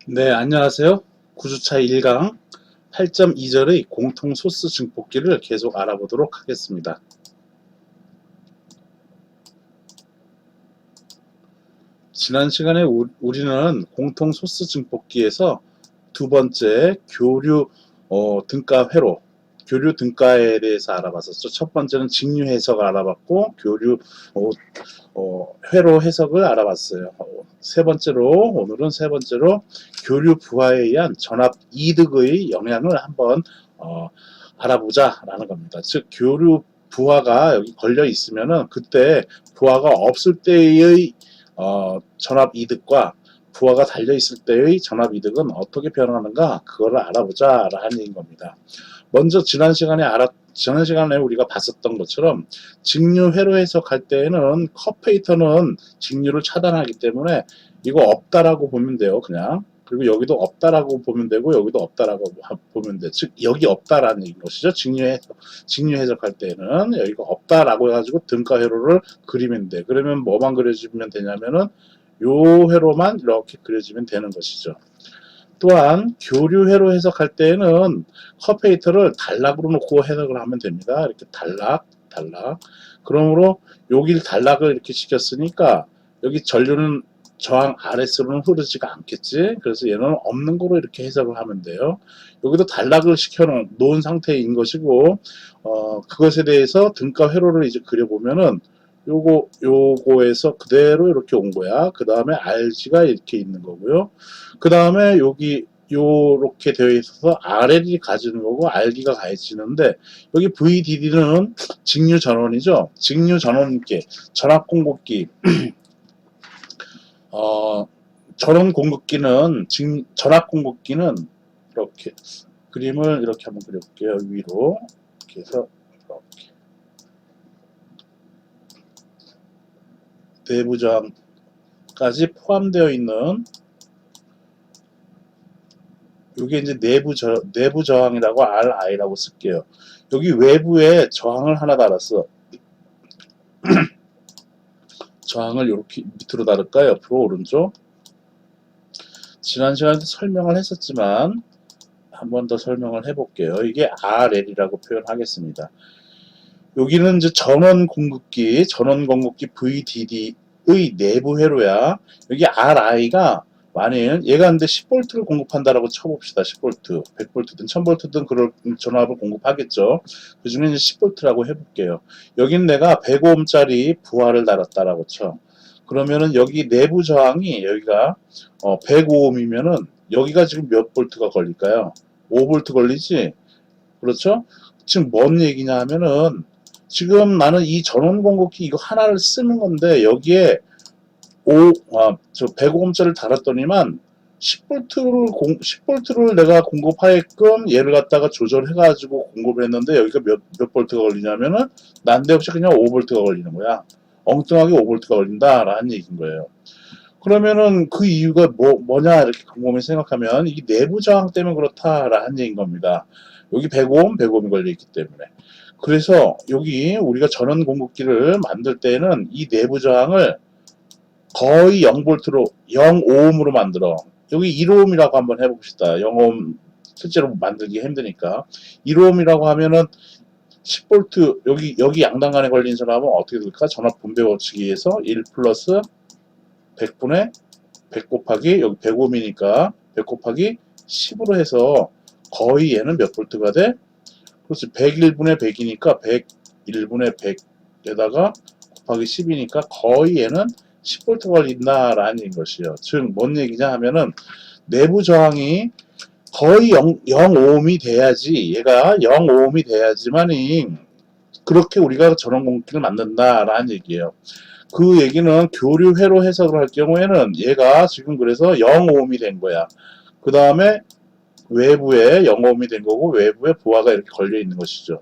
네, 안녕하세요. 구주차 1강 8.2절의 공통 소스 증폭기를 계속 알아보도록 하겠습니다. 지난 시간에 우리는 공통 소스 증폭기에서 두 번째 교류 등가 회로, 교류 등가에 대해서 알아봤었죠. 첫 번째는 직류 해석을 알아봤고 교류 회로 해석을 알아봤어요. 오늘은 세 번째로 교류 부하에 의한 전압 이득의 영향을 한번 알아보자라는 겁니다. 즉 교류 부하가 여기 걸려 있으면은 그때 부하가 없을 때의 전압 이득과 부하가 달려 있을 때의 전압 이득은 어떻게 변하는가 그거를 알아보자라는 얘기인 겁니다. 먼저 지난 시간에 우리가 봤었던 것처럼 직류 회로 해석할 때에는 컵페이터는 직류를 차단하기 때문에 이거 없다라고 보면 돼요. 그냥. 그리고 여기도 없다라고 보면 되고 여기도 없다라고 보면 돼. 즉 여기 없다라는 얘기인 것이죠. 직류 해석할 때는 여기가 없다라고 해가지고 등가 회로를 그리면 돼. 그러면 뭐만 그려주면 되냐면은 요 회로만 이렇게 그려지면 되는 것이죠. 또한 교류 회로 해석할 때는 컵페이터를 단락으로 놓고 해석을 하면 됩니다. 이렇게 단락. 그러므로 여기를 단락을 이렇게 시켰으니까 여기 전류는 저항 RS로는 흐르지가 않겠지. 그래서 얘는 없는 거로 이렇게 해석을 하면 돼요. 여기도 단락을 시켜놓은 상태인 것이고, 그것에 대해서 등가 회로를 이제 그려보면은 요거에서 그대로 이렇게 온 거야. 그 다음에 RG가 이렇게 있는 거고요. 그 다음에 여기 요렇게 되어 있어서 RL이 가지는 거고 RD가 가해지는데 여기 VDD는 직류 전원이죠. 직류 전원기, 전압 공급기, 전원 공급기는 전압 공급기는 이렇게 그림을 이렇게 한번 그려볼게요. 위로 이렇게 해서 이렇게 내부 저항까지 포함되어 있는 이게 이제 내부 저항이라고 RI라고 쓸게요. 여기 외부에 저항을 하나 달았어. 저항을 이렇게 밑으로 달을까? 옆으로 오른쪽? 지난 시간에 설명을 했었지만 한 번 더 설명을 해볼게요. 이게 RL이라고 표현하겠습니다. 여기는 이제 전원 공급기 VDD의 내부 회로야. 여기 RI가 만일 얘가 근데 10V를 공급한다라고 쳐봅시다. 10V, 100V든 1000V든 그럴 전압을 공급하겠죠. 그 중에 이제 10V라고 해볼게요. 여긴 내가 100Ohm짜리 부하를 달았다라고 쳐. 그러면은 여기 내부 저항이 여기가 105ohm이면은 여기가 지금 몇 볼트가 걸릴까요? 5V 걸리지? 그렇죠? 지금 뭔 얘기냐 하면은 지금 나는 이 전원 공급기 이거 하나를 쓰는 건데 여기에 105ohm짜리를 달았더니만 10V를 내가 공급하게끔 얘를 갖다가 조절해가지고 공급을 했는데 여기가 몇 볼트가 걸리냐면은 난데없이 그냥 5V가 걸리는 거야. 엉뚱하게 5V가 걸린다라는 얘기인 거예요. 그러면은 그 이유가 뭐냐 이렇게 곰곰이 생각하면 이게 내부 저항 때문에 그렇다라는 얘기인 겁니다. 여기 105옴 걸려있기 때문에. 그래서 여기 우리가 전원 공급기를 만들 때는 이 내부 저항을 거의 0V로 0ohm으로 만들어. 여기 1ohm이라고 한번 해봅시다. 0ohm 실제로 만들기 힘드니까 1ohm이라고 하면은 10V 여기 양단간에 걸린 전압은 어떻게 될까? 전압 분배 법칙에서 1 플러스 100분의 100 곱하기 여기 100ohm이니까 100 곱하기 10으로 해서 거의 얘는 몇 볼트가 돼? 그렇지 101분의 100이니까 101분의 100에다가 곱하기 10이니까 거의 얘는 10V 걸린다라는 것이요. 즉 뭔 얘기냐 하면은 내부 저항이 거의 0ohm이 돼야지 얘가 0ohm이 돼야지만이 그렇게 우리가 전원 공급기를 만든다라는 얘기예요. 그 얘기는 교류 회로 해석을 할 경우에는 얘가 지금 그래서 0ohm이 된 거야. 그 다음에 외부에 0ohm이 된 거고 외부에 부하가 이렇게 걸려 있는 것이죠.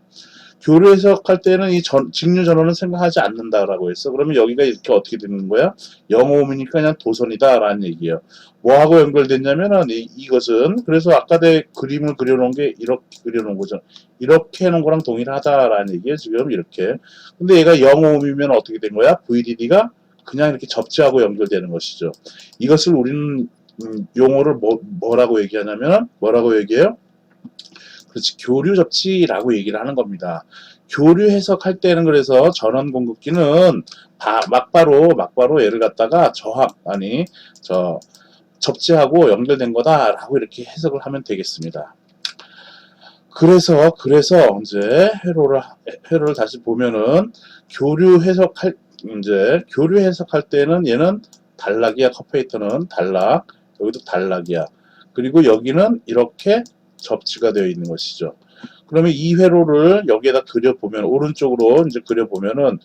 교류 해석할 때는 이 직류 전원은 생각하지 않는다라고 했어. 그러면 여기가 이렇게 어떻게 되는 거야? 0ohm이니까 그냥 도선이다라는 얘기예요. 뭐하고 연결됐냐면은 이것은 그래서 아까 내 그림을 그려놓은 게 이렇게 그려놓은 거죠. 이렇게 해놓은 거랑 동일하다라는 얘기예요. 지금 이렇게. 근데 얘가 0ohm이면 어떻게 된 거야? VDD가 그냥 이렇게 접지하고 연결되는 것이죠. 이것을 우리는 용어를 뭐라고 얘기하냐면 뭐라고 얘기해요? 그렇지, 교류 접지라고 얘기를 하는 겁니다. 교류 해석할 때는 그래서 전원 공급기는 막바로 얘를 갖다가 접지하고 연결된 거다라고 이렇게 해석을 하면 되겠습니다. 그래서 이제 회로를 다시 보면은 교류 해석할 때는 얘는 단락이야. 커페이터는 단락, 여기도 단락이야. 그리고 여기는 이렇게 접지가 되어 있는 것이죠. 그러면 이 회로를 여기에다 그려보면, 오른쪽으로 이제 그려보면은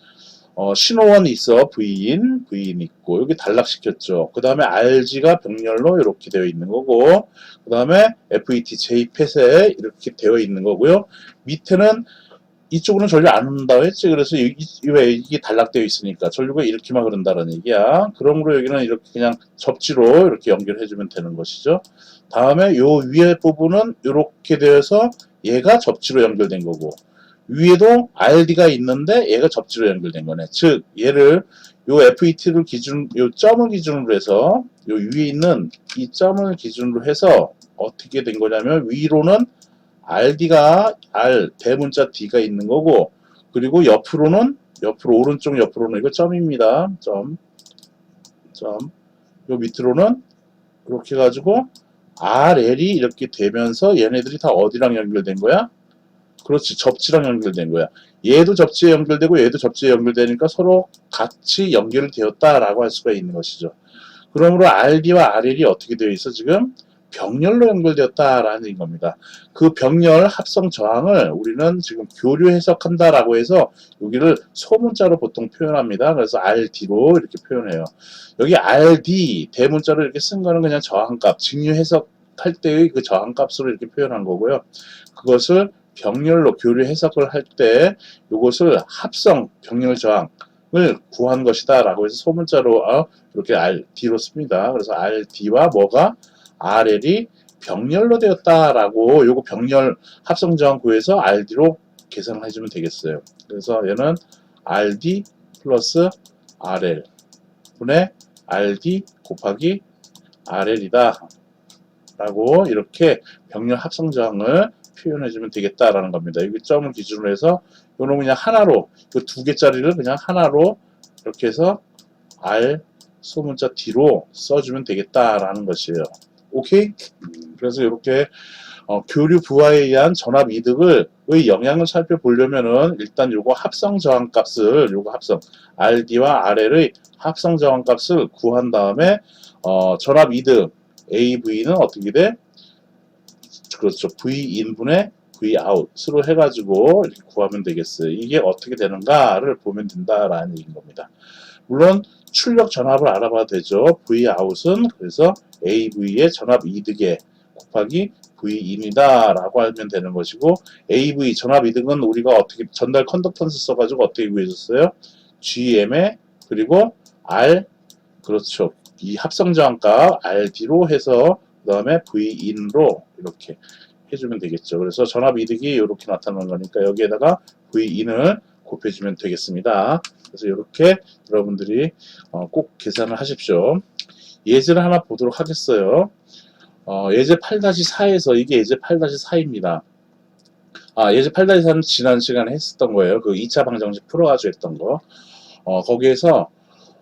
신호원이 있어. V인 있고, 여기 단락시켰죠. 그 다음에 RG가 병렬로 이렇게 되어 있는 거고, 그 다음에 FET, JPET에 이렇게 되어 있는 거고요. 밑에는 이쪽으로는 전류 안 온다고 했지. 그래서 왜 이게 단락되어 있으니까 전류가 이렇게만 흐른다는 얘기야. 그러므로 여기는 이렇게 그냥 접지로 이렇게 연결해주면 되는 것이죠. 다음에 요 위에 부분은 이렇게 되어서 얘가 접지로 연결된 거고, 위에도 RD가 있는데 얘가 접지로 연결된 거네. 즉 얘를 요 FET를 요 점을 기준으로 해서 요 위에 있는 이 점을 기준으로 해서 어떻게 된 거냐면, 위로는 대문자 D가 있는 거고, 그리고 오른쪽 옆으로는 이거 점입니다. 점. 요 밑으로는 이렇게 해가지고 RL이 이렇게 되면서 얘네들이 다 어디랑 연결된 거야? 그렇지, 접지랑 연결된 거야. 얘도 접지에 연결되고 얘도 접지에 연결되니까 서로 같이 연결되었다라고 할 수가 있는 것이죠. 그러므로 RD와 RL이 어떻게 되어 있어? 지금 병렬로 연결되었다라는 겁니다. 그 병렬 합성 저항을 우리는 지금 교류 해석한다라고 해서 여기를 소문자로 보통 표현합니다. 그래서 RD로 이렇게 표현해요. 여기 RD 대문자로 이렇게 쓴 거는 그냥 저항값, 직류 해석할 때의 그 저항값으로 이렇게 표현한 거고요. 그것을 병렬로 교류 해석을 할 때 이것을 합성 병렬 저항을 구한 것이다 라고 해서 소문자로 이렇게 RD로 씁니다. 그래서 RD와 뭐가 RL이 병렬로 되었다라고 요거 병렬 합성 저항 구해서 RD로 계산을 해주면 되겠어요. 그래서 얘는 RD 플러스 RL 분의 RD 곱하기 RL이다 라고 이렇게 병렬 합성 저항을 표현해주면 되겠다라는 겁니다. 여기 점을 기준으로 해서 요놈 그냥 하나로, 그 두 개짜리를 그냥 하나로 이렇게 해서 R 소문자 D로 써주면 되겠다라는 것이에요. 오케이? 그래서 이렇게 교류 부하에 의한 전압 이득의 영향을 살펴보려면은 일단 요거 합성 저항 값을, RD와 RL의 합성 저항 값을 구한 다음에 전압 이득 AV는 어떻게 돼? 그렇죠. V인분의 Vout으로 해가지고 이렇게 구하면 되겠어요. 이게 어떻게 되는가를 보면 된다라는 얘기인 겁니다. 물론 출력 전압을 알아봐도 되죠. Vout은 그래서 AV의 전압 이득에 곱하기 Vin이다 라고 하면 되는 것이고, AV 전압 이득은 우리가 어떻게 전달 컨덕턴스 써가지고 어떻게 구해줬어요? GM에 그리고 R, 그렇죠. 이 합성 저항값 RD로 해서 그 다음에 Vin으로 이렇게 해주면 되겠죠. 그래서 전압 이득이 이렇게 나타나는 거니까 여기에다가 Vin을 곱해주면 되겠습니다. 그래서 이렇게 여러분들이 꼭 계산을 하십시오. 예제를 하나 보도록 하겠어요. 예제 8-4에서, 이게 예제 8-4입니다. 예제 8-4는 지난 시간에 했었던 거예요. 그 2차 방정식 풀어가지고 했던 거. 거기에서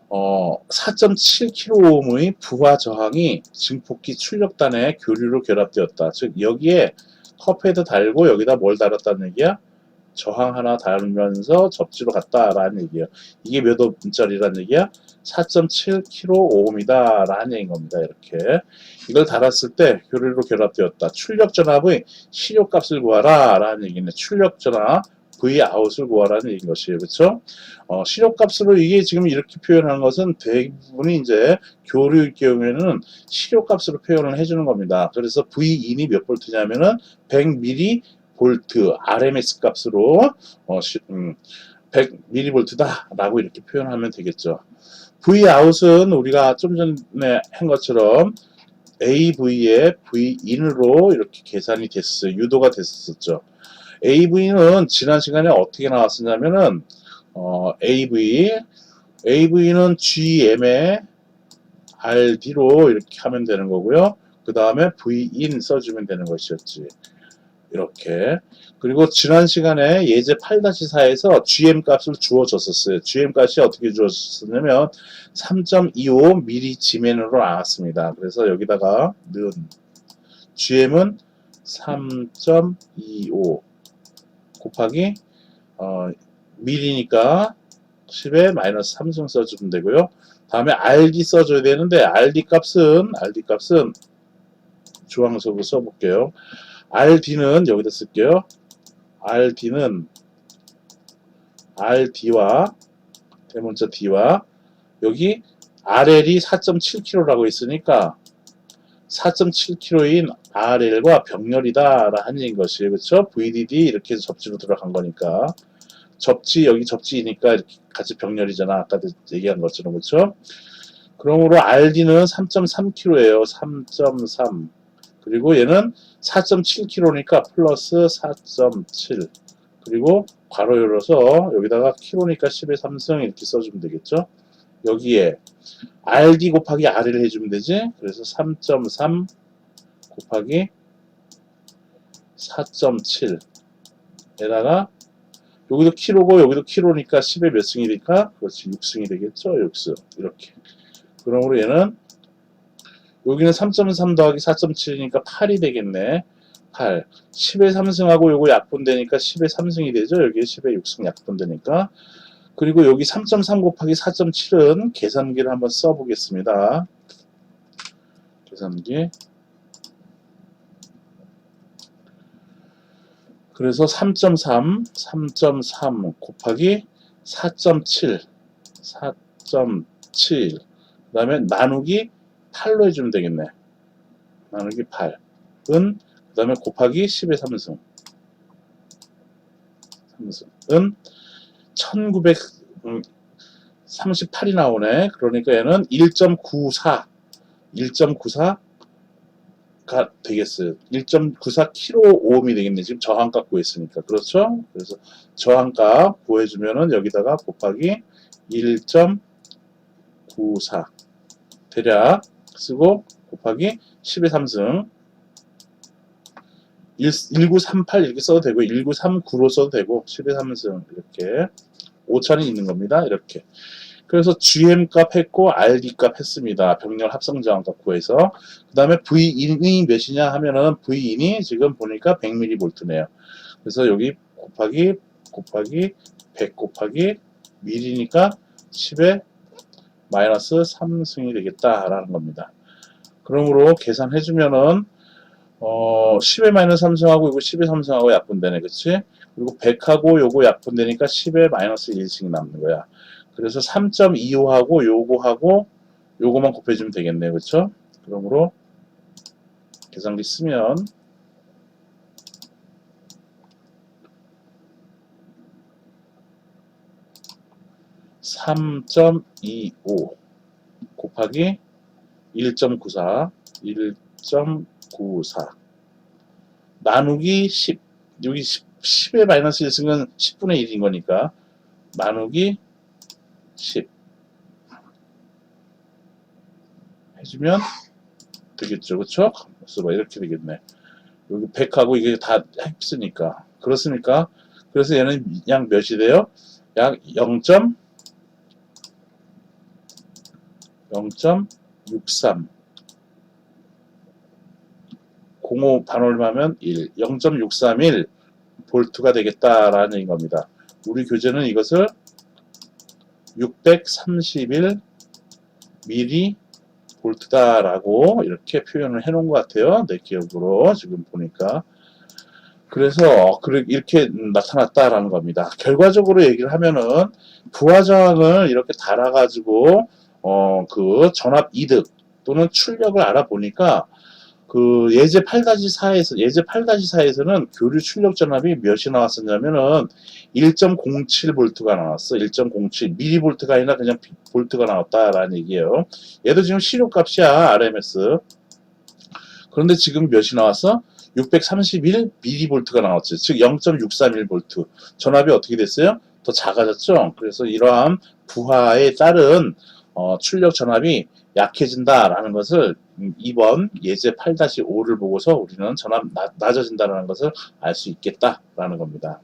4.7kΩ의 부하 저항이 증폭기 출력단에 교류로 결합되었다. 즉 여기에 컵헤드 달고 여기다 뭘 달았다는 얘기야? 저항 하나 달면서 접지로 갔다라는 얘기예요. 이게 몇 옴짜리라는 얘기야? 4.7kΩ이다 라는 얘기인 겁니다. 이렇게 이걸 달았을 때 교류로 결합되었다. 출력 전압의 실효값을 구하라 라는 얘기네. 출력 전압 Vout을 구하라는 얘기인 것이에요. 그렇죠? 실효값으로 이게 지금 이렇게 표현하는 것은 대부분이 이제 교류일 경우에는 실효값으로 표현을 해주는 겁니다. 그래서 Vin이 몇 볼트냐면은 100mV RMS 값으로 100mV다 라고 이렇게 표현하면 되겠죠. Vout은 우리가 좀 전에 한 것처럼 AV의 Vin으로 이렇게 계산이 됐어요. 유도가 됐었죠. AV는 지난 시간에 어떻게 나왔었냐면은 AV는 GM의 RD로 이렇게 하면 되는 거고요. 그 다음에 Vin 써주면 되는 것이었지. 이렇게. 그리고 지난 시간에 예제 8-4에서 GM 값을 주어줬었어요. GM 값이 어떻게 주어졌었냐면 3.25mm 지맨으로 나왔습니다. 그래서 여기다가 넣은 GM은 3.25 곱하기 미리니까 10에 마이너스 3승 써주면 되고요. 다음에 RD 써줘야 되는데 RD 값은 주황색으로 써볼게요. RD는 여기다 쓸게요. RD는 RD와 대문자 D와 여기 RL이 4.7kg라고 있으니까 4.7kg인 RL과 병렬이다 라는 것이 그렇죠? VDD 이렇게 해서 접지로 들어간 거니까 접지 여기 접지이니까 이렇게 같이 병렬이잖아. 아까 얘기한 것처럼 그렇죠? 그러므로 RD는 3.3kg예요. 3.3 그리고 얘는 4.7kg니까 플러스 4.7 그리고 괄호 열어서 여기다가 kg니까 10의 3승 이렇게 써주면 되겠죠. 여기에 RD 곱하기 R을 해주면 되지. 그래서 3.3 곱하기 4.7 에다가 여기도 kg고 여기도 kg니까 10의 몇 승이니까 그렇지 6승이 되겠죠. 6승 이렇게. 그러므로 얘는 여기는 3.3 더하기 4.7이니까 8이 되겠네. 8. 10의 3승하고 요거 약분되니까 10의 3승이 되죠. 여기에 10의 6승 약분되니까. 그리고 여기 3.3 곱하기 4.7은 계산기를 한번 써보겠습니다. 계산기. 그래서 3.3 곱하기 4.7 4.7 그 다음에 나누기 8로 해주면 되겠네. 나누기 8은 그 다음에 곱하기 10의 3승 3승은 1938이 나오네. 그러니까 얘는 1.94가 되겠어요. 1.94kΩ이 되겠네. 지금 저항값 구했으니까. 그렇죠? 그래서 저항값 구해주면은 여기다가 곱하기 1.94 대략 쓰고 곱하기 10의 3승 1938 이렇게 써도 되고 1939로 써도 되고 10의 3승 이렇게 오차는 있는 겁니다. 이렇게. 그래서 GM 값 했고 RD 값 했습니다. 병렬 합성 저항값 구해서 그 다음에 Vin이 몇이냐 하면은 Vin이 지금 보니까 100mV네요. 그래서 여기 곱하기 100 곱하기 밀이니까 10의 마이너스 3승이 되겠다라는 겁니다. 그러므로 계산해주면은 10의 마이너스 3승하고 이거 10의 3승하고 약분되네. 그치? 그리고 100하고 요거 약분되니까 10의 마이너스 1승이 남는 거야. 그래서 3.25하고 요거하고 요거만 곱해주면 되겠네. 그쵸? 그러므로 계산기 쓰면 3.25 곱하기 1.94 나누기 10 여기 10의 마이너스 1승은 10분의 1인 거니까 나누기 10 해주면 되겠죠. 그쵸? 그래서 이렇게 되겠네. 여기 100하고 이게 다 했으니까 그렇습니까? 그래서 얘는 약 몇이 돼요? 약 0.63 05 반올림하면 1 0.631 볼트가 되겠다라는 겁니다. 우리 교재는 이것을 631 미리 볼트다라고 이렇게 표현을 해놓은 것 같아요. 내 기억으로 지금 보니까. 그래서 이렇게 나타났다라는 겁니다. 결과적으로 얘기를 하면은 부하저항을 이렇게 달아가지고 그 전압 이득 또는 출력을 알아보니까 그 예제 8-4에서는 교류 출력 전압이 몇이 나왔었냐면은 1.07V가 나왔어. 1.07mV가 아니라 그냥 볼트가 나왔다라는 얘기예요. 얘도 지금 시료값이야. RMS. 그런데 지금 몇이 나왔어? 631mV가 나왔지. 즉 0.631V. 전압이 어떻게 됐어요? 더 작아졌죠. 그래서 이러한 부하에 따른 출력 전압이 약해진다라는 것을 2번 예제 8-5를 보고서 우리는 전압 낮아진다라는 것을 알 수 있겠다라는 겁니다.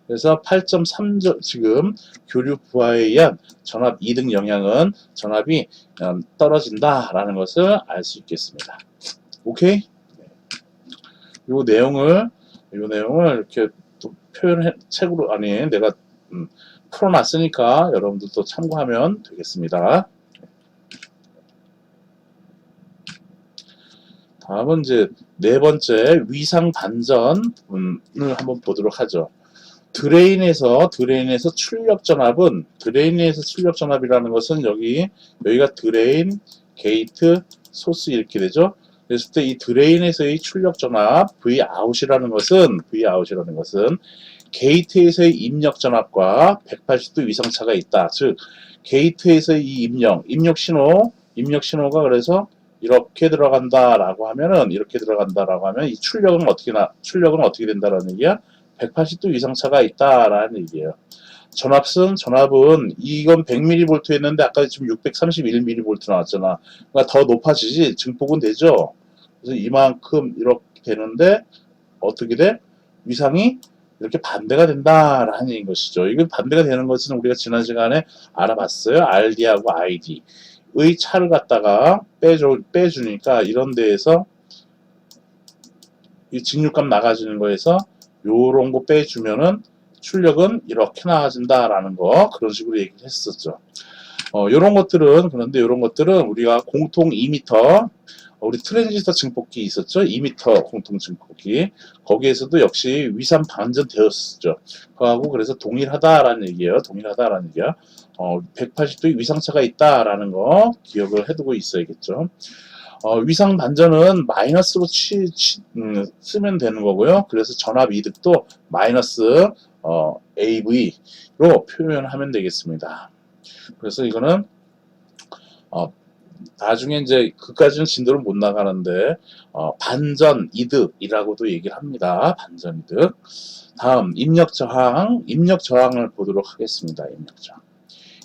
그래서 8.3 지금 교류 부하에 의한 전압 이등 영향은 전압이 떨어진다라는 것을 알 수 있겠습니다. 오케이? 요 내용을 이렇게 또 책으로 아니 내가 풀어놨으니까 여러분들도 참고하면 되겠습니다. 다음은 이제 네 번째 위상 반전을 한번 보도록 하죠. 드레인에서 출력 전압이라는 것은 여기가 드레인, 게이트, 소스 이렇게 되죠. 그랬을 때 이 드레인에서의 출력 전압 Vout이라는 것은 게이트에서의 입력 전압과 180도 위상차가 있다. 즉 게이트에서의 이 입력 신호가 그래서 이렇게 들어간다라고 하면 이 출력은 어떻게 된다라는 얘기야? 180도 위상차가 있다라는 얘기예요. 전압은 이건 100mV였는데 아까 지금 631mV 나왔잖아. 그러니까 더 높아지지 증폭은 되죠. 그래서 이만큼 이렇게 되는데 어떻게 돼? 위상이 이렇게 반대가 된다라는 얘기인 것이죠. 이게 반대가 되는 것은 우리가 지난 시간에 알아봤어요. RD하고 ID의 차를 갖다가 빼주니까 이런 데에서 이 직류값 나가지는 거에서 요런 거 빼주면은 출력은 이렇게 나아진다라는 거 그런 식으로 얘기를 했었죠. 그런데 요런 것들은 우리가 공통 2m 우리 트랜지스터 증폭기 있었죠? 2m 공통 증폭기 거기에서도 역시 위상 반전 되었었죠. 그거하고 그래서 동일하다라는 얘기예요. 180도의 위상차가 있다라는 거 기억을 해두고 있어야겠죠. 위상 반전은 마이너스로 쓰면 되는 거고요. 그래서 전압 이득도 마이너스 AV로 표현하면 되겠습니다. 그래서 이거는 나중에 이제 그까지는 진도를 못 나가는데 반전 이득이라고도 얘기를 합니다. 반전 이득. 다음 입력 저항을 보도록 하겠습니다.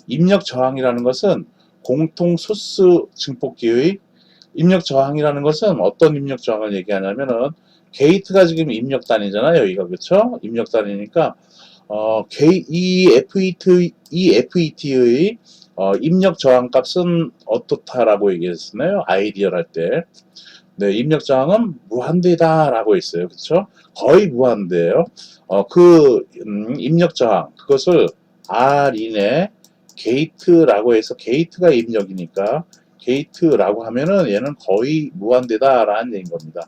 입력 저항이라는 것은 공통 소스 증폭기의 입력 저항이라는 것은 어떤 입력 저항을 얘기하냐면은 게이트가 지금 입력 단위잖아요. 여기가 그렇죠? 입력 단위니까 이 FET의 입력 저항 값은 어떻다라고 얘기했었나요? 아이디어를 할 때. 네, 입력 저항은 무한대다라고 했어요. 그렇죠? 거의 무한대예요. 입력 저항 그것을 R인의 게이트라고 해서 게이트가 입력이니까 게이트라고 하면은 얘는 거의 무한대다라는 얘기인 겁니다.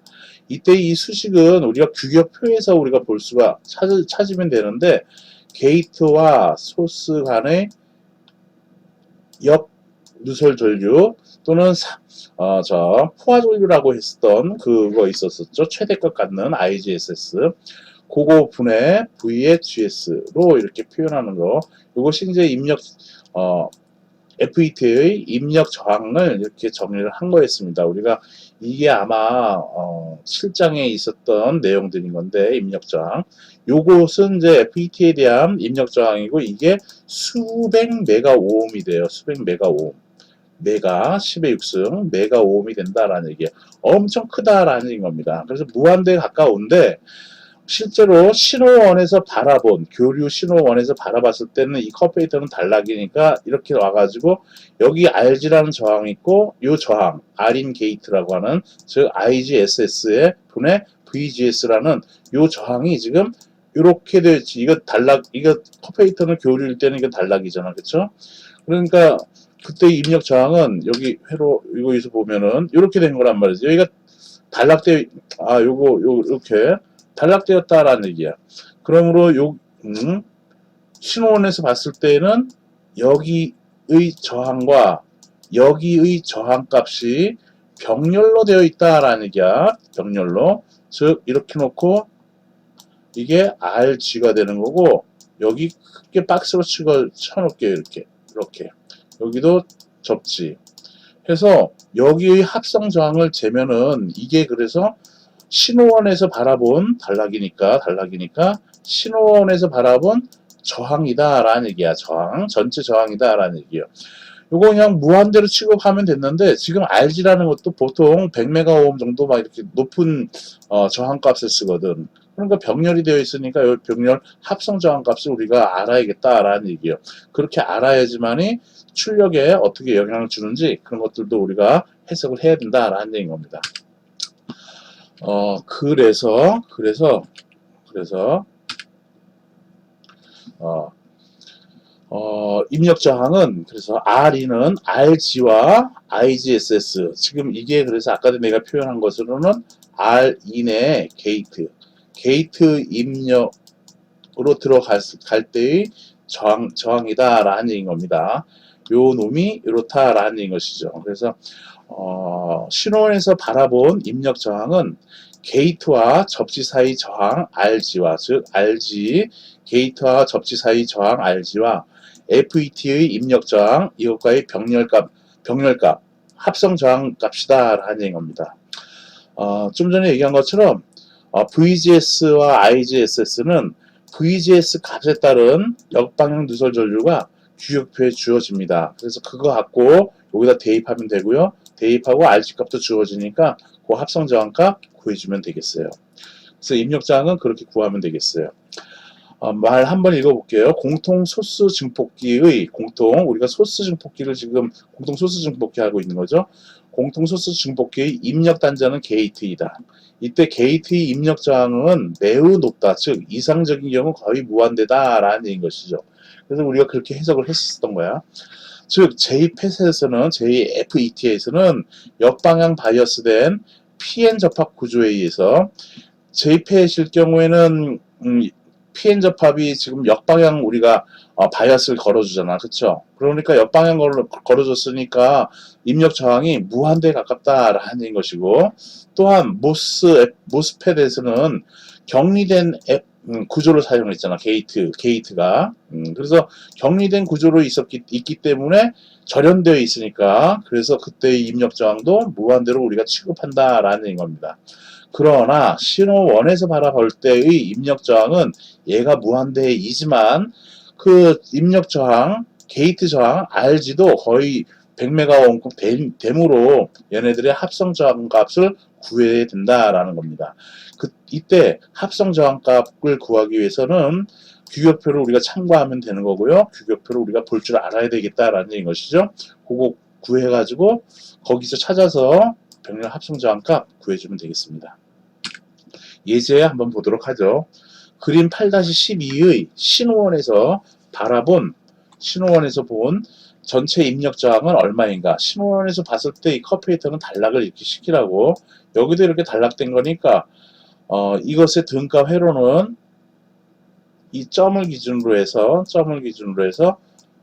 이때 이 수식은 우리가 규격표에서 우리가 볼 수가 찾으면 되는데 게이트와 소스 간의 역 누설 전류 또는 포화 전류라고 했었던 그거 있었었죠. 최대값 갖는 IGSS 그거 분해 VHS로 이렇게 표현하는 거. 이것이 이제 FET의 입력 저항을 이렇게 정리를 한 거였습니다. 우리가 이게 아마 7장에 있었던 내용들인 건데 입력 저항. 요것은 이제 FET에 대한 입력 저항이고 이게 수백 메가오음이 돼요. 수백 메가오음. 메가 10의 6승 메가오음이 된다라는 얘기예요. 엄청 크다라는 겁니다. 그래서 무한대에 가까운데 실제로 교류 신호원에서 바라봤을 때는 이 컴페이터는 단락이니까 이렇게 와가지고 여기 RG라는 저항이 있고 이 저항 R인 게이트라고 하는 즉 IGSS의 분의 VGS라는 이 저항이 지금 이렇게 되지. 이거 컴페이터는 교류일 때는 이거 단락이잖아, 그렇죠? 그러니까 그때 입력 저항은 여기 여기서 보면은 이렇게 된 거란 말이죠. 여기가 요렇게 단락되었다라는 얘기야. 그러므로 신호원에서 봤을 때는 여기의 저항과 여기의 저항값이 병렬로 되어 있다라는 얘기야. 병렬로. 즉 이렇게 놓고 이게 RG가 되는 거고 여기 크게 박스로 쳐놓을게요. 이렇게. 여기도 접지. 해서 여기의 합성 저항을 재면은 이게 그래서 신호원에서 바라본 단락이니까 신호원에서 바라본 저항이다라는 얘기야. 전체 저항이다라는 얘기예요. 요거 그냥 무한대로 취급하면 됐는데 지금 RG라는 것도 보통 100메가오hm 정도 막 이렇게 높은 저항값을 쓰거든. 그러니까 병렬이 되어 있으니까 이 병렬 합성 저항값을 우리가 알아야겠다라는 얘기예요. 그렇게 알아야지만이 출력에 어떻게 영향을 주는지 그런 것들도 우리가 해석을 해야 된다라는 얘기인 겁니다. 그래서 입력 저항은 그래서 RE는 RG와 IGSS 지금 이게 그래서 아까 내가 표현한 것으로는 R인의 게이트 입력으로 들어갈 때의 저항이다라는 얘기인 겁니다. 요 놈이 이렇다라는 얘기인 것이죠. 그래서 신호원에서 바라본 입력 저항은 게이트와 접지 사이 저항 RG와 즉 RG 게이트와 접지 사이 저항 RG와 FET의 입력 저항 이것과의 병렬값 합성 저항 값이다라는 얘기인 겁니다. 좀 전에 얘기한 것처럼 VGS와 IGSS는 VGS 값에 따른 역방향 누설 전류가 규격표에 주어집니다. 그래서 그거 갖고 여기다 대입하면 되고요. 대입하고 RG 값도 주어지니까 그 합성 저항값 구해주면 되겠어요. 그래서 입력 저항은 그렇게 구하면 되겠어요. 말 한번 읽어볼게요. 공통 소스 증폭기의 우리가 소스 증폭기를 지금 공통 소스 증폭기 하고 있는 거죠. 공통 소스 증폭기의 입력 단자는 게이트이다. 이때 게이트의 입력 저항은 매우 높다. 즉 이상적인 경우 거의 무한대다라는 얘기인 것이죠. 그래서 우리가 그렇게 해석을 했었던 거야. 즉 JFET에서는 역방향 바이어스된 PN 접합 구조에 의해서 JFET일 경우에는 PN 접합이 지금 역방향 우리가 바이어스를 걸어주잖아. 그쵸? 그러니까 역방향 걸어줬으니까 입력 저항이 무한대에 가깝다라는 것이고 또한 모스펫에서는 격리된 구조를 사용했잖아. 게이트가. 그래서 격리된 구조로 있기 때문에 절연되어 있으니까 그래서 그때의 입력 저항도 무한대로 우리가 취급한다라는 겁니다. 그러나 신호1에서 바라볼 때의 입력 저항은 얘가 무한대이지만 그 입력 저항, 게이트 저항, RG도 거의 100메가옴급 되므로 얘네들의 합성 저항 값을 구해야 된다라는 겁니다. 이때 합성 저항 값을 구하기 위해서는 규격표를 우리가 참고하면 되는 거고요. 규격표를 우리가 볼 줄 알아야 되겠다라는 얘기인 것이죠. 그거 구해가지고 거기서 찾아서 병렬 합성 저항 값 구해주면 되겠습니다. 예제 한번 보도록 하죠. 그림 8-12의 신호원에서 본 전체 입력 저항은 얼마인가? 신호원에서 봤을 때 이 컴퓨터는 단락을 이렇게 시키라고 여기도 이렇게 단락된 거니까 이것의 등가 회로는 이 점을 기준으로 해서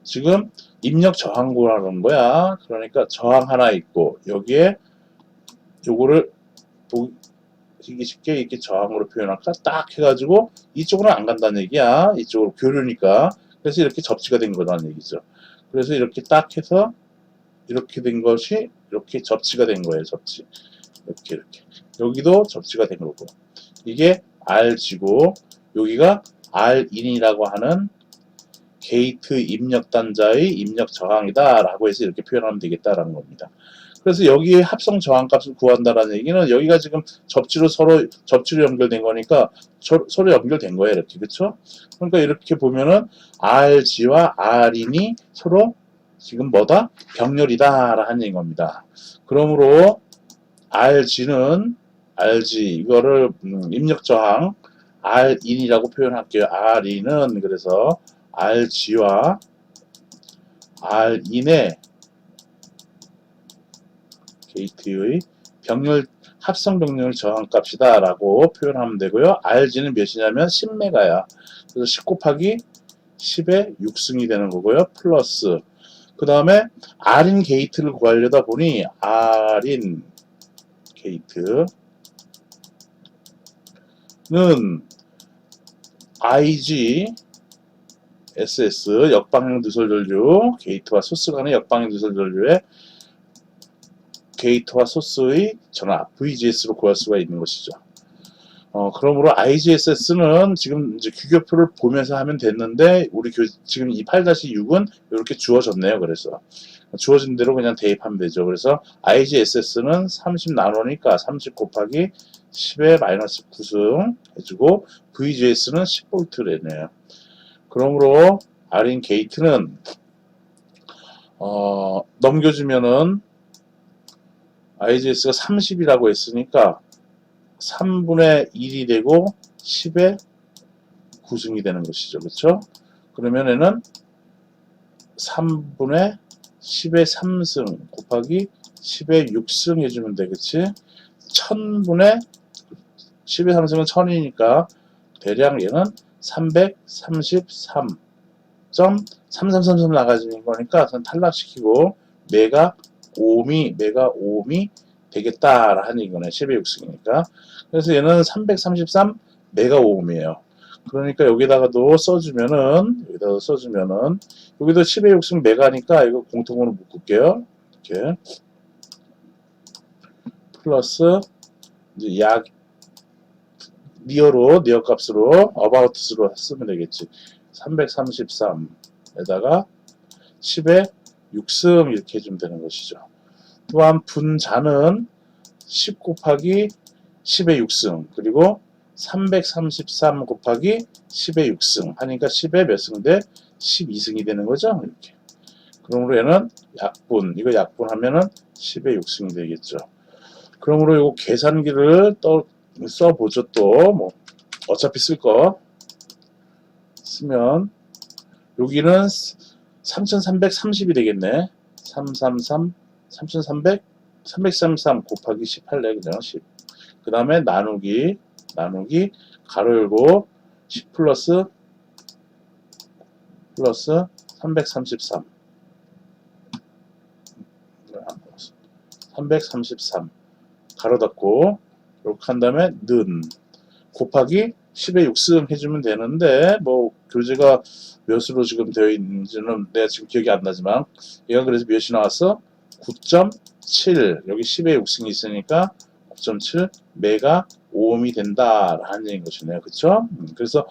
지금 입력 저항 구하는 거야. 그러니까 저항 하나 있고 여기에 요거를 보기 쉽게 이렇게 저항으로 표현할까? 딱 해가지고 이쪽으로 안 간다는 얘기야. 이쪽으로 교류니까. 그래서 이렇게 접지가 된 거라는 얘기죠. 그래서 이렇게 딱 해서 이렇게 된 것이 이렇게 접지가 된 거예요. 접지. 이렇게. 여기도 접지가 된 거고. 이게 RG고 여기가 R인이라고 하는 게이트 입력 단자의 입력 저항이다 라고 해서 이렇게 표현하면 되겠다라는 겁니다. 그래서 여기에 합성 저항값을 구한다라는 얘기는 여기가 지금 접지로 연결된 거니까 서로 연결된 거예요. 이렇게. 그쵸? 그러니까 이렇게 보면은 RG와 R인이 서로 지금 뭐다? 병렬이다 라는 얘기인 겁니다. 그러므로 RG 이거를 입력 저항 R인이라고 표현할게요. R인은 그래서 RG와 R인의 게이트의 합성 병렬 저항값이다 라고 표현하면 되고요. RG는 몇이냐면 10메가야. 그래서 10 곱하기 10의 6승이 되는 거고요. 플러스 그 다음에 R인 게이트를 구하려다 보니 R인 게이트는 IG SS 역방향 누설 전류 게이트와 소스 간의 역방향 누설 전류의 게이트와 소스의 전압 VGS로 구할 수가 있는 것이죠. 그러므로 IGSS는 지금 이제 규격표를 보면서 하면 됐는데 우리 지금 이 8-6은 이렇게 주어졌네요. 그래서 주어진 대로 그냥 대입하면 되죠. 그래서 IGSS는 30 나노니까 30 곱하기 10의 마이너스 9승 해주고 VGS는 10V래네요. 그러므로 R인 게이트는 넘겨주면은 IGS가 30이라고 했으니까 3분의 1이 되고 10의 9승이 되는 것이죠. 그렇죠? 그러면 얘는 3분의 10의 3승 곱하기 10의 6승 해주면 되겠지? 1000분의 10의 3승은 1000이니까 대략 얘는 333.3333 나가지는 거니까 탈락시키고 메가 오음이 되겠다라는 얘기네. 10의 6승이니까. 그래서 얘는 333 메가 오음이에요. 그러니까 여기다가도 써주면은 여기도 10의 6승 메가니까 이거 공통으로 묶을게요. 이렇게 플러스 이제 니어 값으로 about로 쓰면 되겠지. 333에다가 10의 6승 이렇게 해주면 되는 것이죠. 또한 분자는 10 곱하기 10의 6승 그리고 333 곱하기 10의 6승 하니까 10의 몇 승대? 12승이 되는 거죠. 이렇게. 그러므로 얘는 약분, 이거 약분하면은 10의 6승이 되겠죠. 그러므로 이거 계산기를 써보죠. 또 뭐 어차피 쓸 거 쓰면 여기는 3330이 되겠네. 333 곱하기 18네 그냥 10. 그 다음에 나누기 가로 열고 10 플러스 333 가로 닫고 이렇게 한 다음에 는 곱하기 10의 6승 해주면 되는데 뭐 교재가 몇으로 지금 되어 있는지는 내가 지금 기억이 안 나지만 얘가 그래서 몇이 나왔어? 9.7 여기 10의 6승이 있으니까 9.7 메가 오음이 된다라는 얘기인 것이네요. 그쵸? 그래서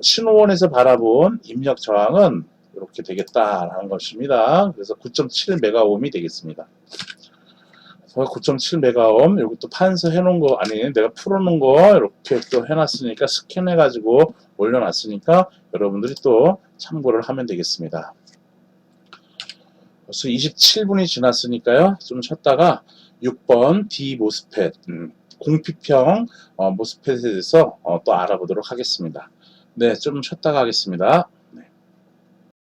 신호원에서 바라본 입력 저항은 이렇게 되겠다라는 것입니다. 그래서 9.7 메가 오음이 되겠습니다. 9.7 메가옴 여기 또 판서해 놓은 거 아니 내가 풀어놓은 거 이렇게 또 해놨으니까 스캔해 가지고 올려놨으니까 여러분들이 또 참고를 하면 되겠습니다. 벌써 27분이 지났으니까요 좀 쉬었다가 6번 D 모스펫 공피평 모스펫에 대해서 또 알아보도록 하겠습니다. 네, 좀 쉬었다가 하겠습니다.